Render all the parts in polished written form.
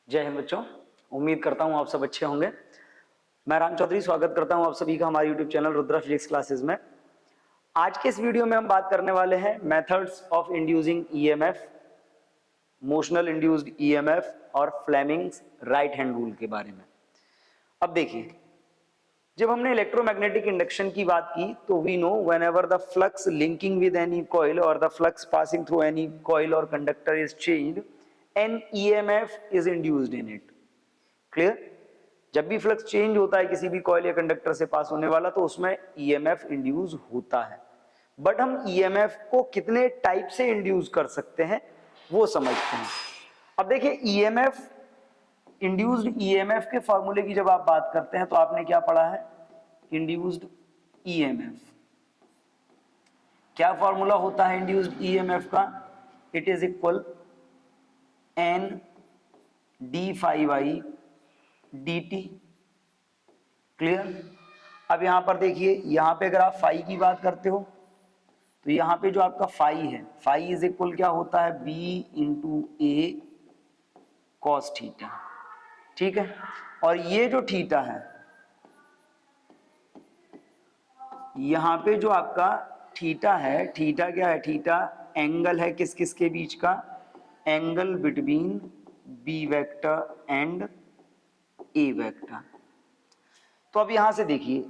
जय हिंद बच्चों। उम्मीद करता हूँ आप सब अच्छे होंगे। मैं राम चौधरी स्वागत करता हूँ आप सभी का हमारे YouTube channel Rudra physics classes में। आज के इस वीडियो में हम बात करने वाले हैं methods of inducing EMF, motional induced EMF और फ्लेमिंग्स राइट हैंड रूल के बारे में। अब देखिए, जब हमने इलेक्ट्रोमैग्नेटिक इंडक्शन की बात की तो we know whenever the flux linking with any coil और the flux passing through any coil और conductor is changed, an EMF is induced in it. Clear? जब भी फ्लक्स चेंज होता है किसी भी कॉइल या कंडक्टर से पास होने वाला तो उसमें ईएमएफ इंड्यूस होता है। बट हम ईएमएफ को कितने टाइप से इंड्यूस कर सकते हैं वो समझते हैं। अब देखिए, ईएमएफ, इंड्यूस्ड ईएमएफ के फॉर्मूले की जब आप बात करते हैं तो आपने क्या पढ़ा है? Induced EMF. क्या फॉर्मूला होता है इंड्यूस्ड ईएमएफ का? It is equal N d phi by dt। Clear? अब यहां पर देखिए, यहां पे अगर आप फाई की बात करते हो तो यहां पे जो आपका फाई है, फाई इज इक्वल क्या होता है? b इंटू ए कॉस थीटा। ठीक है? और ये जो थीटा है, यहां पे जो आपका थीटा है, थीटा क्या है? थीटा एंगल है किस किस के बीच का? Angle between B vector and A vector. तो अब यहां से देखिए,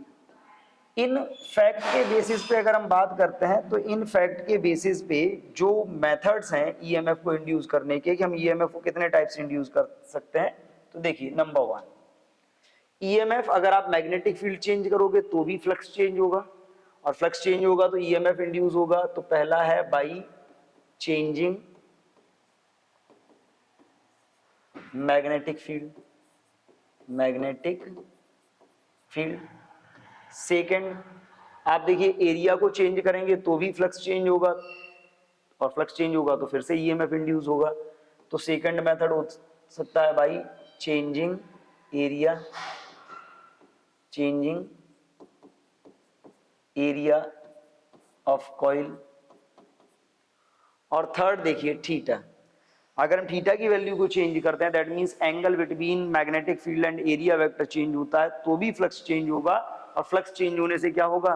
इन फैक्ट के बेसिस पे अगर हम बात करते हैं तो इन फैक्ट के बेसिस पे जो मेथड्स हैं ईएमएफ को इंड्यूस करने के, कि हम ईएमएफ को कितने टाइप से इंड्यूस कर सकते हैं, तो देखिए, नंबर 1, ईएमएफ अगर आप मैग्नेटिक फील्ड चेंज करोगे तो भी फ्लक्स चेंज होगा, और फ्लक्स चेंज होगा तो ईएमएफ इंड्यूस होगा। तो पहला है by changing magnetic field, magnetic field. Second, आप देखिए, एरिया को चेंज करेंगे तो भी फ्लक्स चेंज होगा, और फ्लक्स चेंज होगा तो फिर से ईएमएफ इंड्यूस होगा। तो सेकंड मेथड हो सकता है by changing area, changing area of coil. और थर्ड देखिए, थीटा। अगर हम थीटा की वैल्यू को चेंज करते हैं, that means angle between magnetic field and area vector change होता है तो भी फ्लक्स चेंज होगा, और फ्लक्स चेंज होने से क्या होगा?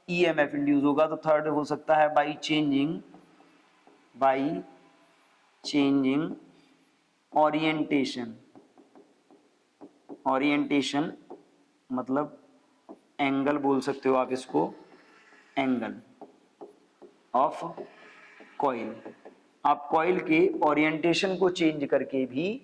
ईएमएफ इंड्यूस होगा। तो थर्ड हो सकता है बाई चेंजिंग ओरिएंटेशन। ओरिएंटेशन मतलब एंगल बोल सकते हो आप इसको, एंगल ऑफ कॉइल। आप कॉइल के ओरिएंटेशन को चेंज करके भी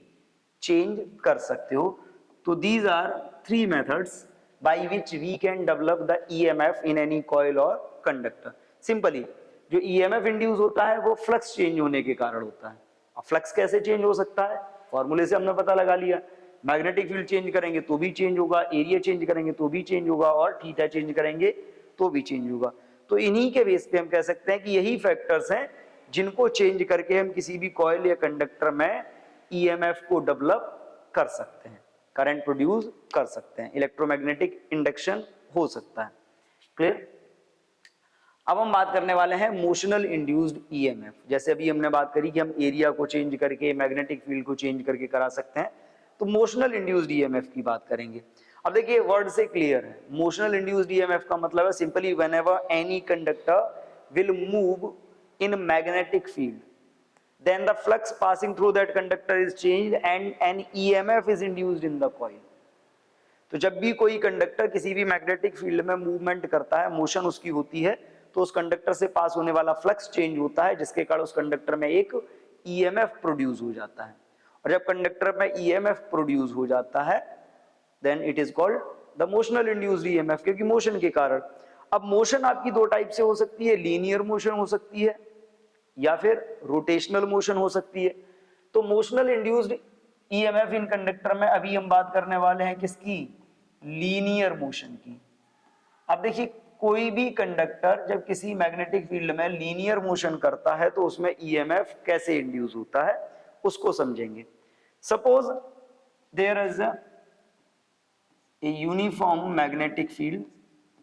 चेंज कर सकते हो। तो these are 3 methods by which we can develop the EMF in any coil और कंडक्टर। सिंपली जो ईएमएफ इंड्यूस होता है वो फ्लक्स चेंज होने के कारण होता है। अब फ्लक्स कैसे चेंज हो सकता है? फॉर्मूले से हमने पता लगा लिया। मैग्नेटिक फील्ड चेंज करेंगे तो भी चेंज होगा, एरिया चेंज करेंगे तो भी चेंज होगा, और थीटा चेंज करेंगे तो भी चेंज होगा। तो इन्हीं के बेस पे हम कह सकते हैं कि यही फैक्टर्स हैं जिनको चेंज करके हम किसी भी कॉइल या कंडक्टर में ईएमएफ को डेवलप कर सकते हैं, करंट प्रोड्यूस कर सकते हैं, इलेक्ट्रोमैग्नेटिक इंडक्शन हो सकता है। क्लियर? अब हम बात करने वाले हैं मोशनल इंड्यूस्ड ईएमएफ। जैसे अभी हमने बात करी कि हम एरिया को चेंज करके, मैग्नेटिक फील्ड को चेंज करके करा सकते हैं, तो मोशनल इंड्यूस्ड ईएमएफ की बात करेंगे। अब देखिए, वर्ड से क्लियर है, मोशनल इंड्यूस्ड ईएमएफ का मतलब है simply whenever any conductor will move in magnetic field, then the flux passing through that conductor is changed and an EMF is induced in the coil। तो जब भी कोई conductor किसी भी मैग्नेटिक फील्ड में मूवमेंट करता है, मोशन उसकी होती है, तो उस कंडक्टर से पास होने वाला फ्लक्स चेंज होता है, जिसके कारण उस कंडक्टर में एक ईएमएफ प्रोड्यूस हो जाता है। और जब कंडक्टर में ईएमएफ प्रोड्यूस हो जाता है then it is called the motional induced EMF, क्योंकि मोशन के कारण। अब मोशन आपकी 2 टाइप से हो सकती है, लीनियर मोशन हो सकती है या फिर रोटेशनल मोशन हो सकती है। तो motional induced EMF in conductor में अभी हम बात करने वाले हैं किसकी? लीनियर मोशन की। अब देखिए, कोई भी कंडक्टर जब किसी मैग्नेटिक फील्ड में लीनियर मोशन करता है तो उसमें ईएमएफ कैसे इंड्यूस होता है उसको समझेंगे। Suppose there is a uniform magnetic field,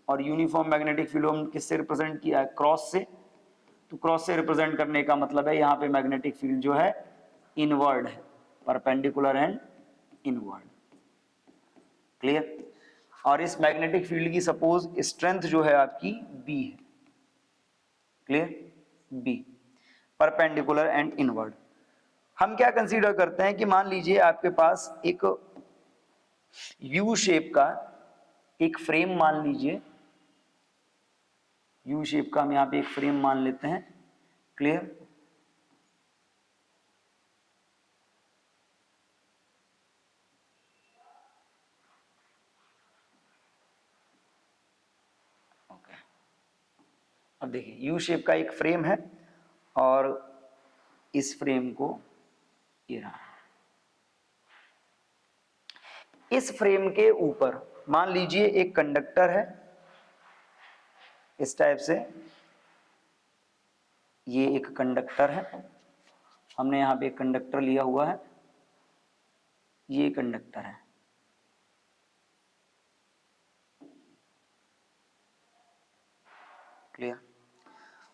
और यूनिफॉर्म मैग्नेटिक फील्ड हम किससे रिप्रेजेंट किया है? क्रॉस से। तो क्रॉस से रिप्रेजेंट करने का मतलब है यहाँ पे मैग्नेटिक फील्ड जो है इनवर्ड है, परपेंडिकुलर एंड इनवर्ड। क्लियर। और इस मैग्नेटिक फील्ड की सपोज स्ट्रेंथ जो है आपकी बी है। Clear, B, perpendicular and inward. हम क्या कंसीडर करते हैं कि मान लीजिए आपके पास एक यू शेप का एक फ्रेम मान लीजिए, यू शेप का हम यहां पे एक फ्रेम मान लेते हैं। क्लियर। अब देखिए यू शेप का एक फ्रेम है और इस फ्रेम को ये रहा, इस फ्रेम के ऊपर मान लीजिए एक कंडक्टर है इस टाइप से, ये एक कंडक्टर है, हमने यहां पे एक कंडक्टर लिया हुआ है, ये कंडक्टर है। क्लियर।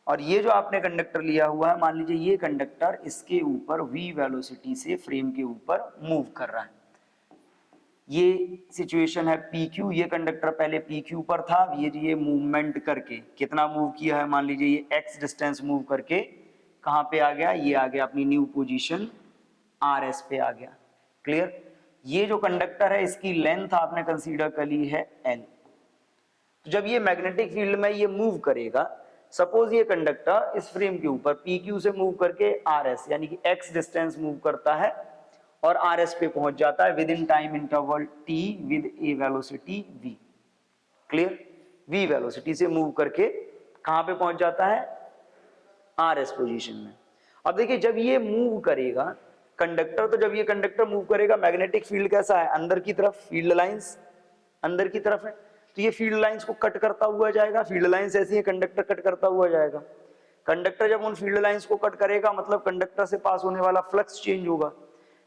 और ये जो आपने कंडक्टर लिया हुआ है, मान लीजिए ये कंडक्टर इसके ऊपर v वेलोसिटी से फ्रेम के ऊपर मूव कर रहा है। ये सिचुएशन है PQ, ये कंडक्टर पहले PQ पर था, ये मूवमेंट करके कितना मूव किया है, मान लीजिए ये x डिस्टेंस मूव करके कहां पे आ गया, ये आ गया अपनी न्यू पोजीशन RS पे आ गया। क्लियर। ये जो कंडक्टर है इसकी लेंथ आपने कंसीडर कर ली है L। तो जब ये मैग्नेटिक फील्ड में ये मूव करेगा, सपोज ये कंडक्टर इस फ्रेम के ऊपर PQ से मूव करके RS यानी कि x डिस्टेंस मूव करता है और RS पे पहुंच जाता है with in time interval t with A velocity v। Clear. v velocity से मूव करके कहां पे पहुंच जाता है, RS पोजीशन में। अब देखिए जब ये मूव करेगा कंडक्टर, तो जब ये कंडक्टर मूव करेगा मैग्नेटिक फील्ड कैसा है, अंदर की तरफ, फील्ड लाइंस अंदर की तरफ है, तो ये फील्ड लाइंस को कट करता हुआ जाएगा। फील्ड लाइंस ऐसी है, कंडक्टर कट करता हुआ जाएगा। कंडक्टर जब उन फील्ड लाइंस को कट करेगा मतलब कंडक्टर से पास होने वाला फ्लक्स चेंज होगा।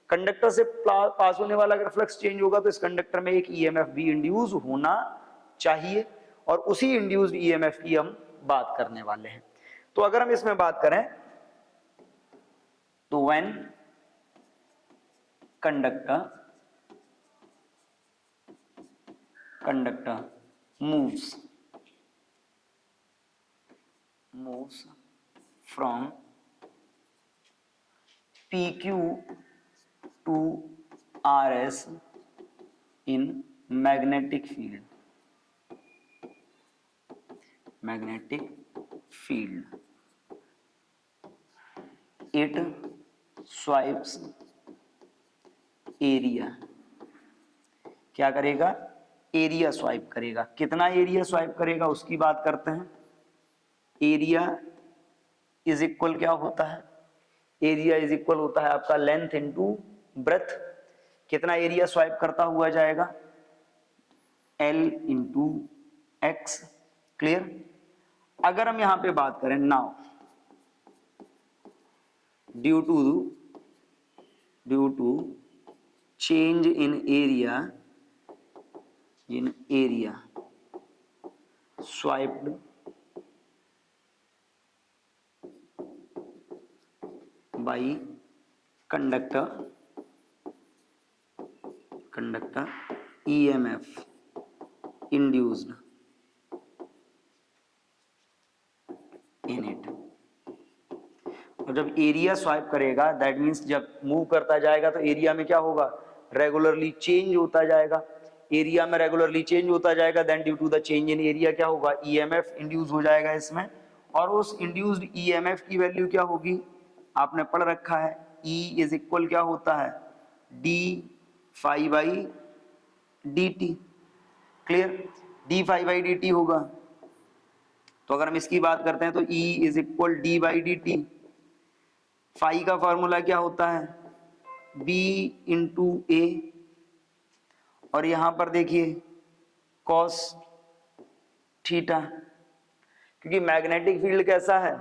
कंडक्टर से पास होने वाला अगर फ्लक्स चेंज होगा तो इस कंडक्टर में एक ईएमएफ भी इंड्यूस होना चाहिए, और उसी इंड्यूस्ड ईएमएफ की हम बात करने वाले हैं। तो अगर हम इसमें बात करें तो when conductor moves from PQ to RS in magnetic field, it swipes area। क्या करेगा, एरिया स्वाइप करेगा। कितना एरिया स्वाइप करेगा उसकी बात करते हैं। एरिया इज इक्वल क्या होता है, एरिया इज इक्वल होता है आपका लेंथ इनटू ब्रेथ। कितना एरिया स्वाइप करता हुआ जाएगा, L इंटू एक्स। क्लियर। अगर हम यहां पे बात करें now, due to change in area swiped by conductor EMF induced in it। और जब एरिया स्वाइप करेगा दैट मीन्स जब मूव करता जाएगा तो एरिया में क्या होगा, रेगुलरली चेंज होता जाएगा। एरिया में रेगुलरली चेंज होता जाएगा, then due to the change in area क्या होगा, ईएमएफ इंड्यूस हो जाएगा इसमें। और उस इंड्यूस्ड ईएमएफ की वैल्यू क्या होगी, आपने पढ़ रखा है, E इज इक्वल क्या होता है, d phi by d t. Clear. D phi by d t होगा। तो अगर हम इसकी बात करते हैं तो E is equal d by d t. Phi का फॉर्मूला क्या होता है, B इंटू ए, और यहां पर देखिए कॉस थीटा। क्योंकि मैग्नेटिक फील्ड कैसा है,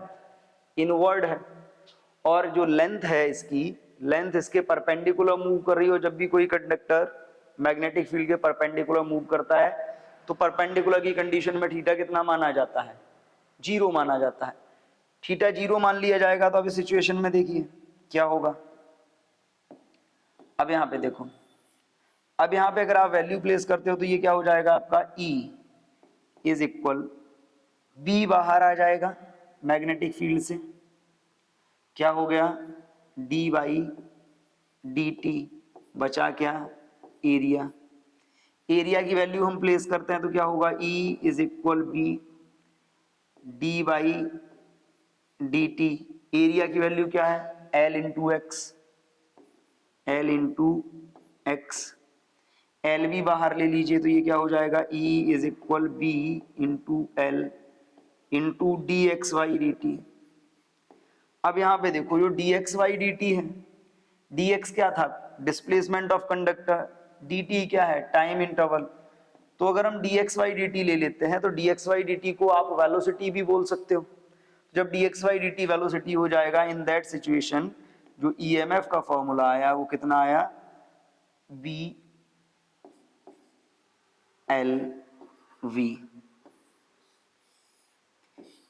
इनवर्ड है, और जो लेंथ है इसकी, लेंथ इसके परपेंडिकुलर मूव कर रही हो। जब भी कोई कंडक्टर मैग्नेटिक फील्ड के परपेंडिकुलर मूव करता है तो परपेंडिकुलर की कंडीशन में थीटा कितना माना जाता है, 0 माना जाता है। थीटा 0 मान लिया जाएगा तो अभी सिचुएशन में देखिए क्या होगा, अब यहाँ पे देखो, अब यहाँ पे अगर आप वैल्यू प्लेस करते हो तो ये क्या हो जाएगा आपका E इज इक्वल B बाहर आ जाएगा मैग्नेटिक फील्ड से, क्या हो गया dy dt, बचा क्या एरिया। एरिया की वैल्यू हम प्लेस करते हैं तो क्या होगा E is equal B dy dt। Area की वैल्यू क्या है L into x, L into x. L भी बाहर ले लीजिए तो ये क्या हो जाएगा E is equal B into L into d x y d t. अब यहाँ पे देखो जो d x y d t है, डी एक्स क्या था displacement of conductor, d t क्या है टाइम इंटरवल। तो अगर हम d x y d t ले लेते हैं तो d x y d t को आप वेलोसिटी भी बोल सकते हो। जब d x y d t velocity हो जाएगा, इन दैट सिचुएशन जो ईएमएफ का फॉर्मूला आया वो कितना आया B L V,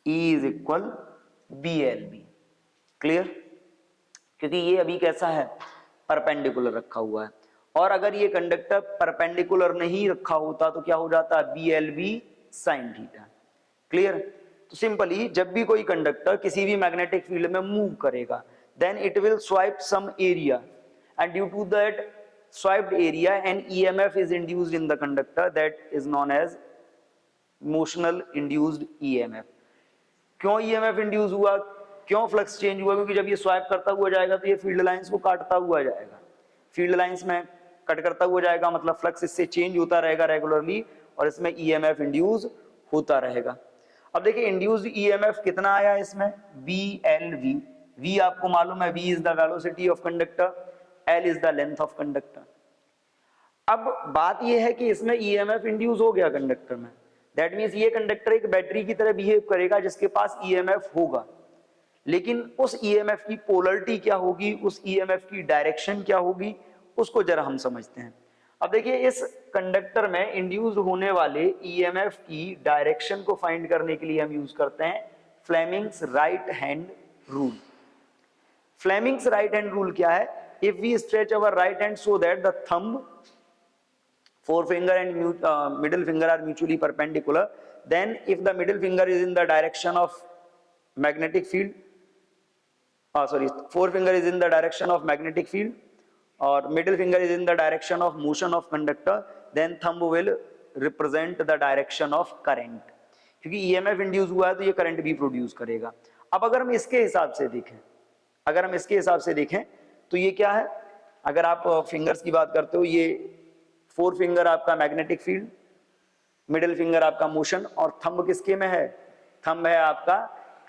E is equal B L B. Clear? क्योंकि ये अभी कैसा है परपेंडिकुलर रखा हुआ है, और अगर ये कंडक्टर परपेंडिकुलर नहीं रखा होता तो क्या हो जाता B L B sine theta. Clear? तो सिंपली जब भी कोई कंडक्टर किसी भी मैग्नेटिक फील्ड में मूव करेगा then it will swipe some area and due to that swiped area and EMF is induced in the conductor that is known as motional induced EMF। क्यों EMF induce हुआ, क्यों flux change हुआ? क्योंकि जब ये swipe करता हुआ जाएगा तो ये फील्ड लाइंस को काटता हुआ जाएगा, फील्ड लाइंस में कट करता हुआ जाएगा, मतलब फ्लक्स इससे चेंज होता रहेगा रेगुलरली और इसमें EMF इंड्यूस होता रहेगा। अब देखिए इंड्यूस्ड EMF कितना आया इसमें BLV। V आपको मालूम है V is the velocity of conductor, L is the length of conductor. अब बात यह है कि इसमें EMF इंड्यूस हो गया कंडक्टर में, दैट मींस ये कंडक्टर एक बैटरी की तरह बिहेव करेगा जिसके पास EMF होगा, लेकिन उस EMF की पोलरिटी क्या होगी, उस EMF की डायरेक्शन क्या होगी, उसको जरा हम समझते हैं। अब देखिए इस कंडक्टर में इंड्यूस होने वाले EMF की डायरेक्शन को फाइंड करने के लिए हम यूज करते हैं Fleming's right hand rule. Fleming's right hand rule क्या है? If we stretch our right hand so that the thumb, forefinger and middle finger are mutually perpendicular, then if the middle finger is in the direction of magnetic field, forefinger is in the direction of magnetic field or middle finger is in the direction of motion of conductor, then thumb will represent the direction of current। क्योंकि EMF induce हुआ है तो ये current भी produce करेगा। अब अगर हम इसके हिसाब से देखें, अगर हम इसके हिसाब से देखें तो ये क्या है, अगर आप फिंगर्स की बात करते हो, ये फोर फिंगर आपका मैग्नेटिक फील्ड, मिडिल फिंगर आपका मोशन और थंब किसके में है, थंब है आपका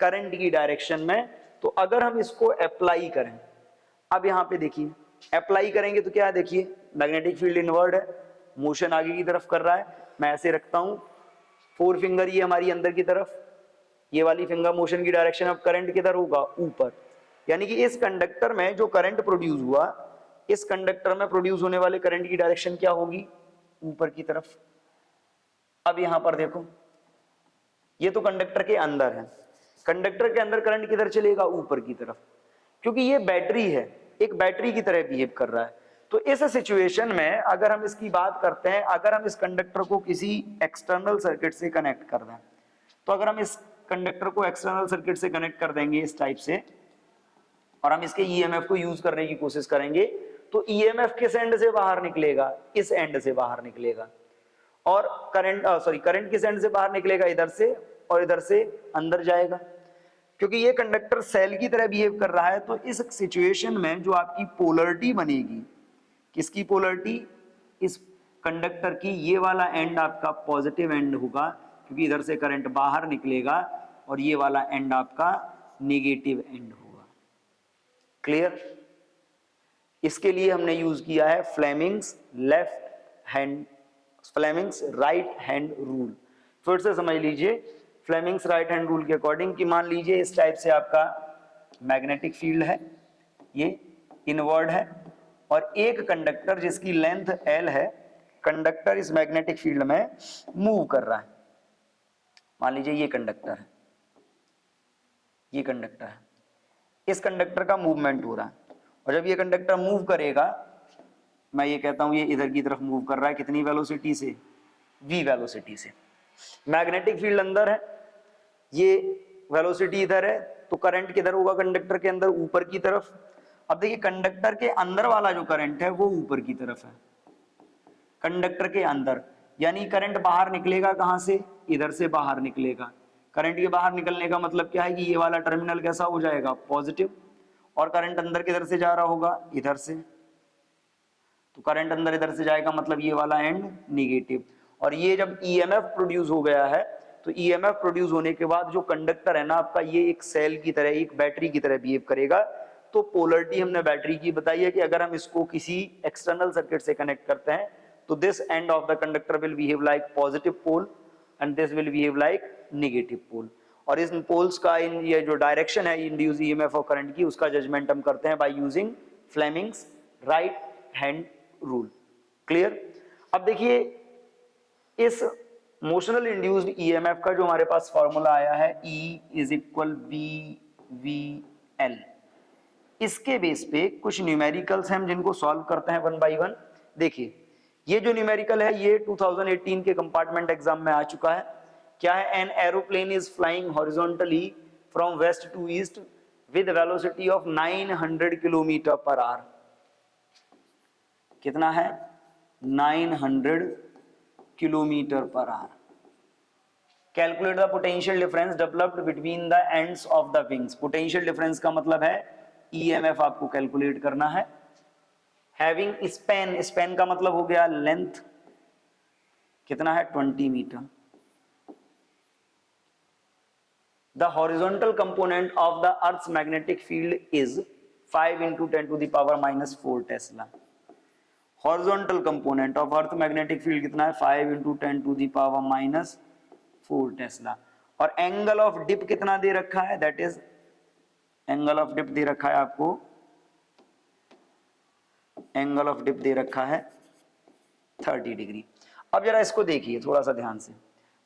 करंट की डायरेक्शन में। तो अगर हम इसको अप्लाई करें, अब यहाँ पे देखिए अप्लाई करेंगे तो क्या है, देखिए मैग्नेटिक फील्ड इनवर्ड है, मोशन आगे की तरफ कर रहा है, मैं ऐसे रखता हूँ, फोर फिंगर ये हमारी अंदर की तरफ, ये वाली फिंगर मोशन की डायरेक्शन अब करंट किधर होगा ऊपर, यानी कि इस कंडक्टर में जो करंट प्रोड्यूस हुआ, इस कंडक्टर में प्रोड्यूस होने वाले करंट की डायरेक्शन क्या होगी ऊपर की तरफ। अब यहां पर देखो ये तो कंडक्टर के अंदर है, कंडक्टर के अंदर करंट किधर चलेगा ऊपर की तरफ, क्योंकि ये बैटरी है, एक बैटरी की तरह बिहेव कर रहा है। तो इस सिचुएशन में अगर हम इसकी बात करते हैं, अगर हम इस कंडक्टर को किसी एक्सटर्नल सर्किट से कनेक्ट कर दें, तो अगर हम इस कंडक्टर को एक्सटर्नल सर्किट से कनेक्ट कर देंगे इस टाइप से और हम इसके EMF को यूज करने की कोशिश करेंगे, तो EMF किस एंड से बाहर निकलेगा, इस एंड से बाहर निकलेगा, और करंट किस एंड से बाहर निकलेगा, इधर से, और इधर से अंदर जाएगा। क्योंकि ये कंडक्टर सेल की तरह बिहेव कर रहा है, तो इस सिचुएशन में जो आपकी पोलरिटी बनेगी, किसकी पोलरिटी, इस कंडक्टर की, ये वाला एंड आपका पॉजिटिव एंड होगा क्योंकि इधर से करंट बाहर निकलेगा, और ये वाला एंड आपका नेगेटिव एंड होगा। क्लियर? इसके लिए हमने यूज किया है फ्लेमिंग्स राइट हैंड रूल। फिर से समझ लीजिए फ्लेमिंग्स राइट हैंड रूल के अकॉर्डिंग कि मान लीजिए इस टाइप से आपका मैग्नेटिक फील्ड है, ये इनवर्ड है, और एक कंडक्टर जिसकी लेंथ L है, कंडक्टर इस मैग्नेटिक फील्ड में मूव कर रहा है। मान लीजिए ये कंडक्टर है, ये कंडक्टर है, इस कंडक्टर का मूवमेंट हो रहा है, और जब ये कंडक्टर मूव करेगा मैं ये कहता हूं ये इधर की तरफ मूव कर रहा है, कितनी वेलोसिटी से, v वेलोसिटी से। मैग्नेटिक फील्ड अंदर है, ये वेलोसिटी इधर है, तो करंट किधर होगा कंडक्टर के अंदर, ऊपर की तरफ। अब देखिए कंडक्टर के अंदर वाला जो करंट है वो ऊपर की तरफ है, कंडक्टर के अंदर, यानी करंट बाहर निकलेगा कहां से, इधर से बाहर निकलेगा। करंट के बाहर निकलने का मतलब क्या है कि ये वाला टर्मिनल कैसा हो जाएगा, पॉजिटिव, और करंट अंदर किधर से जा रहा होगा, इधर से। तो करंट अंदर इधर से जाएगा मतलब ये वाला एंड निगेटिव। और ये जब ईएमएफ प्रोड्यूस हो गया है, तो ईएमएफ प्रोड्यूस होने के बाद जो कंडक्टर है ना आपका, ये एक सेल की तरह, एक बैटरी की तरह बिहेव करेगा। तो पोलरिटी हमने बैटरी की बताई है कि अगर हम इसको किसी एक्सटर्नल सर्किट से कनेक्ट करते हैं तो this end of the conductor will behave like positive pole and this will behave like negative pole. और इन पोल्स का इन ये जो डायरेक्शन है इंड्यूस ईएमएफ और करंट की, उसका जजमेंट हम करते हैं by using Fleming's right hand rule. Clear. अब देखिए इस मोशनल इंड्यूस्ड ईएमएफ का जो हमारे पास फॉर्मूला आया है E इज इक्वल BVL, इसके बेस पे कुछ न्यूमेरिकल्स हैं जिनको सॉल्व करते हैं वन बाय वन। देखिए ये जो न्यूमेरिकल है ये 2018 के कंपार्टमेंट एग्जाम में आ चुका है। क्या है, an aeroplane is flying horizontally from west to east with velocity of 900 kilometre per hour. कितना है, 900 kilometre per hour. Calculate the potential difference developed between the ends of the wings. Potential difference का मतलब है EMF आपको calculate करना है। Having span, span का मतलब हो गया लेंथ, कितना है 20 metre. The horizontal component of the earth's magnetic field is 5 × 10⁻⁻⁴ tesla. Horizontal component of earth magnetic field कितना है, 5 × 10⁻⁴ टेस्ला। और एंगल ऑफ डिप कितना दे रखा है, that is angle of dip दे रखा है आपको, एंगल ऑफ डिप दे रखा है 30 डिग्री। अब जरा इसको देखिए थोड़ा सा ध्यान से।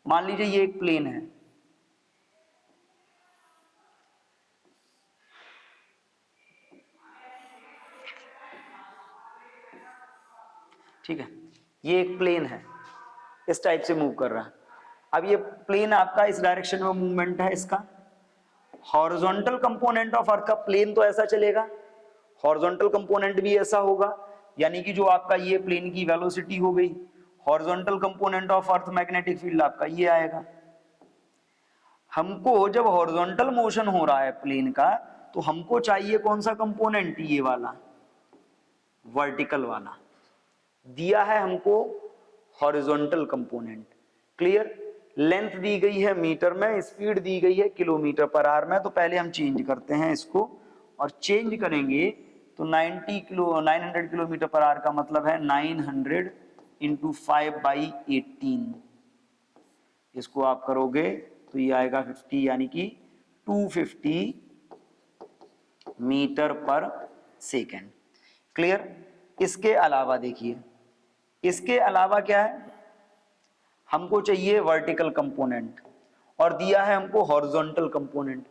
मान लीजिए ये एक प्लेन है, ठीक है, ये एक प्लेन है, इस टाइप से मूव कर रहा है। अब ये प्लेन आपका इस डायरेक्शन में मूवमेंट है इसका। हॉरिजॉन्टल कंपोनेंट ऑफ अर्थ का प्लेन तो ऐसा चलेगा, हॉरिजॉन्टल कंपोनेंट भी ऐसा होगा, यानी कि जो आपका ये प्लेन की वेलोसिटी हो गई, horizontal component of earth magnetic field आपका ये आएगा। हमको जब हॉरिजॉन्टल मोशन हो रहा है प्लेन का, तो हमको चाहिए कौन सा कंपोनेंट, ये वाला वर्टिकल वाला। दिया है हमको हॉरिजॉन्टल कंपोनेंट। क्लियर। लेंथ दी गई है मीटर में, स्पीड दी गई है किलोमीटर पर आवर में। तो पहले हम चेंज करते हैं इसको, और चेंज करेंगे तो 900 किलोमीटर पर आवर का मतलब है 900 × 5/18। इसको आप करोगे तो ये आएगा 50, यानी कि 250 मीटर पर सेकेंड। क्लियर। इसके अलावा देखिए, इसके अलावा क्या है, हमको चाहिए वर्टिकल कंपोनेंट, और दिया है हमको हॉरिजॉन्टल कंपोनेंट।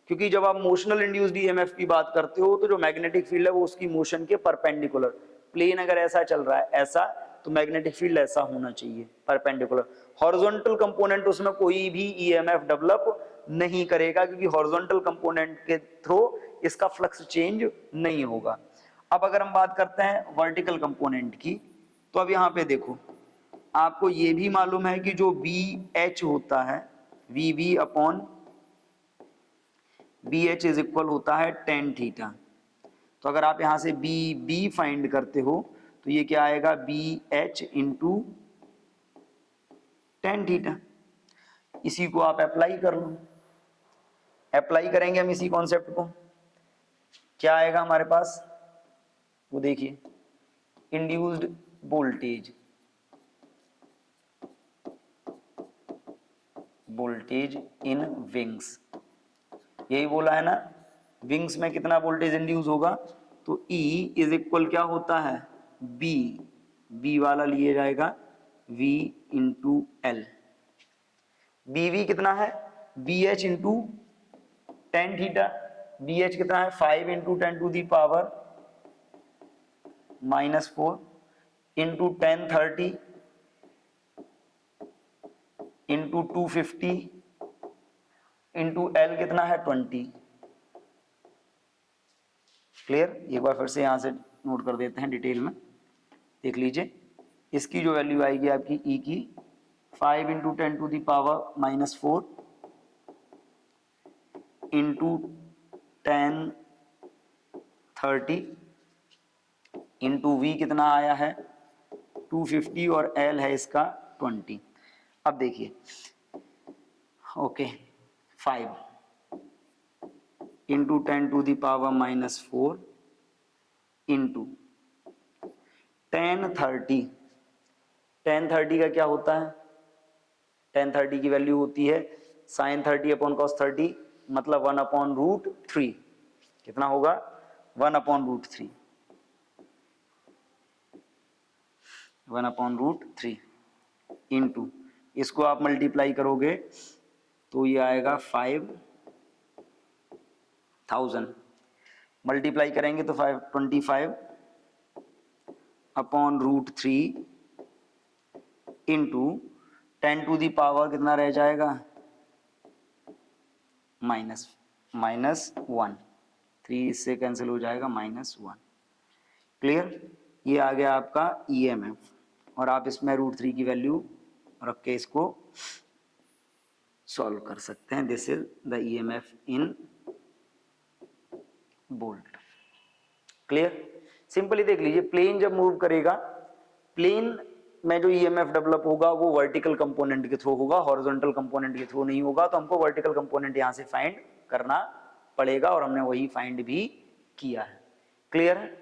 क्योंकि जब आप मोशनल इंड्यूस्ड ईएमएफ की बात करते हो तो जो मैग्नेटिक फील्ड है वो उसकी मोशन के परपेंडिकुलर, प्लेन अगर ऐसा चल रहा है ऐसा, तो मैग्नेटिक फील्ड ऐसा होना चाहिए परपेंडिकुलर। हॉरिजॉन्टल कंपोनेंट उसमें कोई भी ईएमएफ डेवलप नहीं करेगा, क्योंकि हॉरिजॉन्टल कंपोनेंट के थ्रू इसका फ्लक्स चेंज नहीं होगा। अब अगर हम बात करते हैं वर्टिकल कंपोनेंट की, तो अब यहाँ पे देखो, आपको ये भी मालूम है कि जो बी एच होता है, V V upon B H is equal होता है tan थीटा। तो अगर आप यहां से बी फाइंड करते हो तो ये क्या आएगा, B H into tan theta. इसी को आप अप्लाई कर लो, अप्लाई करेंगे हम इसी कॉन्सेप्ट को, क्या आएगा हमारे पास, वो देखिए, इंड्यूस्ड वोल्टेज, वोल्टेज इन विंग्स, यही बोला है ना, विंग्स में कितना वोल्टेज इंड्यूस होगा, तो E इज इक्वल क्या होता है, बी वाला लिए जाएगा V इंटू एल। BV कितना है, BH into tan theta. BH कितना है, 5 × 10⁻⁻⁴, इंटू 1030 इंटू 250 इंटू एल कितना है 20। क्लियर? एक बार फिर से यहां से नोट कर देते हैं डिटेल में, देख लीजिए। इसकी जो वैल्यू आएगी आपकी ई की 5 into 10 to the power minus 4 into 1030 into V कितना आया है 250 और एल है इसका 20। अब देखिए, okay, 5 into 10 to the power minus 4 into 1030। 1030 का क्या होता है? 1030 की वैल्यू होती है साइन 30 अपॉन कॉस 30, मतलब 1 अपॉन रूट 3। कितना होगा? 1 upon root 3, 1 upon root 3 into, इसको आप मल्टीप्लाई करोगे तो ये आएगा 5000। मल्टीप्लाई करेंगे तो 525 upon root 3 into 10 to the power कितना रह जाएगा माइनस 1, 3 इससे कैंसिल हो जाएगा -1। क्लियर? ये आ गया आपका ईएमएफ, और आप इसमें रूट 3 की वैल्यू रख के इसको सॉल्व कर सकते हैं। This is the EMF in bolt. Clear? Simply देख लीजिए, प्लेन जब मूव करेगा, प्लेन में जो ईएमएफ डेवलप होगा वो वर्टिकल कंपोनेंट के थ्रू होगा, हॉरिजॉन्टल कंपोनेंट के थ्रू नहीं होगा। तो हमको वर्टिकल कंपोनेंट यहां से फाइंड करना पड़ेगा, और हमने वही फाइंड भी किया है। क्लियर है?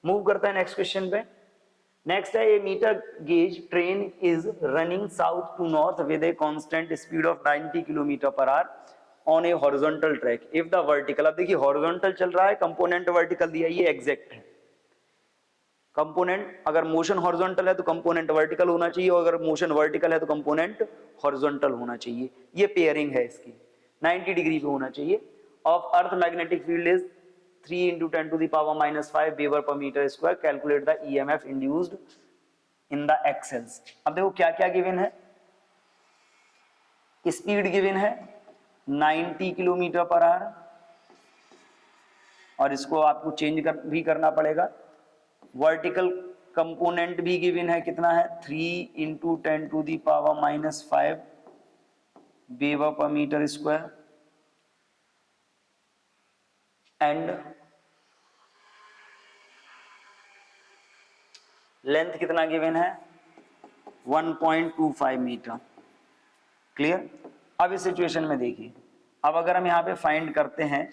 मूव करता है नेक्स्ट क्वेश्चन पे। नेक्स्ट है, a metre gauge train is running south to north with a constant speed of 90 kilometre per hour on a horizontal track if the vertical. अब देखिए, हॉरिजॉन्टल चल रहा है, कंपोनेंट वर्टिकल दिया, ये एग्जैक्ट है। कंपोनेंट अगर मोशन हॉरिजॉन्टल है तो कंपोनेंट वर्टिकल होना चाहिए, और अगर मोशन वर्टिकल है तो कंपोनेंट हॉरिजॉन्टल होना चाहिए। ये पेयरिंग है इसकी, 90 डिग्री पे होना चाहिए। Of earth magnetic field is 3 into 10 to the power -5 weber per metre square. Calculate the EMF induced in the axles. अब देखो क्या क्या गिवन है। स्पीड गिवन है 90 किलोमीटर पर आवर, और इसको आपको चेंज भी करना पड़ेगा। वर्टिकल कंपोनेंट भी गिवन है, कितना है 3 into 10 to the power -5 weber per metre square. And length कितना गिवन है 1.25 मीटर। क्लियर? अब इस सिचुएशन में देखिए, अब अगर हम यहां पे फाइंड करते हैं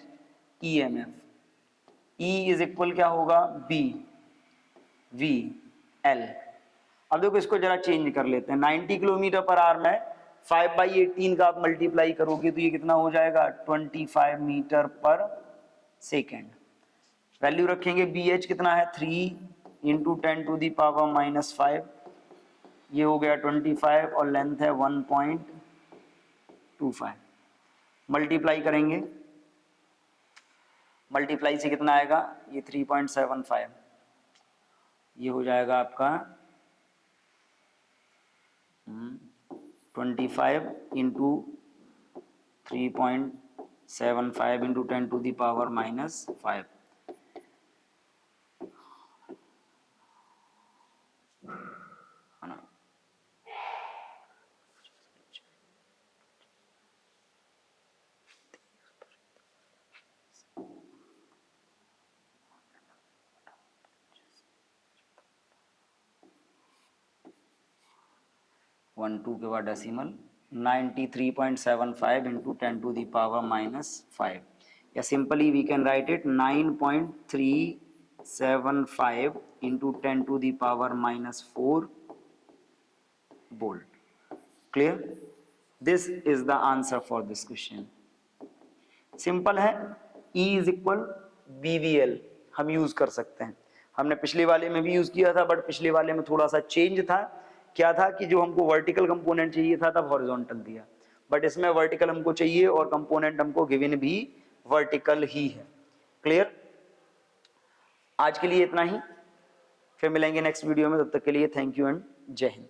ईएमएफ, E इज इक्वल क्या होगा B V L। अब देखो इसको जरा चेंज कर लेते हैं। 90 किलोमीटर पर आवर में 5/18 का आप मल्टीप्लाई करोगे तो ये कितना हो जाएगा 25 मीटर पर सेकेंड। वैल्यू रखेंगे BH कितना है 3 इंटू 10 टू दी पावर -5, ये हो गया 25, और लेंथ है 1.25। मल्टीप्लाई करेंगे, मल्टीप्लाई से कितना आएगा ये 3.75, ये हो जाएगा आपका 25 into 3.75 into 10 to the power -5। है ना? वन टू के बाद decimal 93.75 into 10 to the power -5, या simply we can write it 9.375 into 10 to the power -4 volt. Clear? This is the answer for this question. Simple है, E is equal BVL हम use कर सकते हैं। हमने पिछले वाले में भी यूज किया था, बट पिछले वाले में थोड़ा सा चेंज था। क्या था कि जो हमको वर्टिकल कंपोनेंट चाहिए था तब हॉरिजॉन्टल दिया, बट इसमें वर्टिकल हमको चाहिए और कंपोनेंट हमको गिवन भी वर्टिकल ही है। क्लियर? आज के लिए इतना ही। फिर मिलेंगे नेक्स्ट वीडियो में, तब तक के लिए थैंक यू एंड जय हिंद।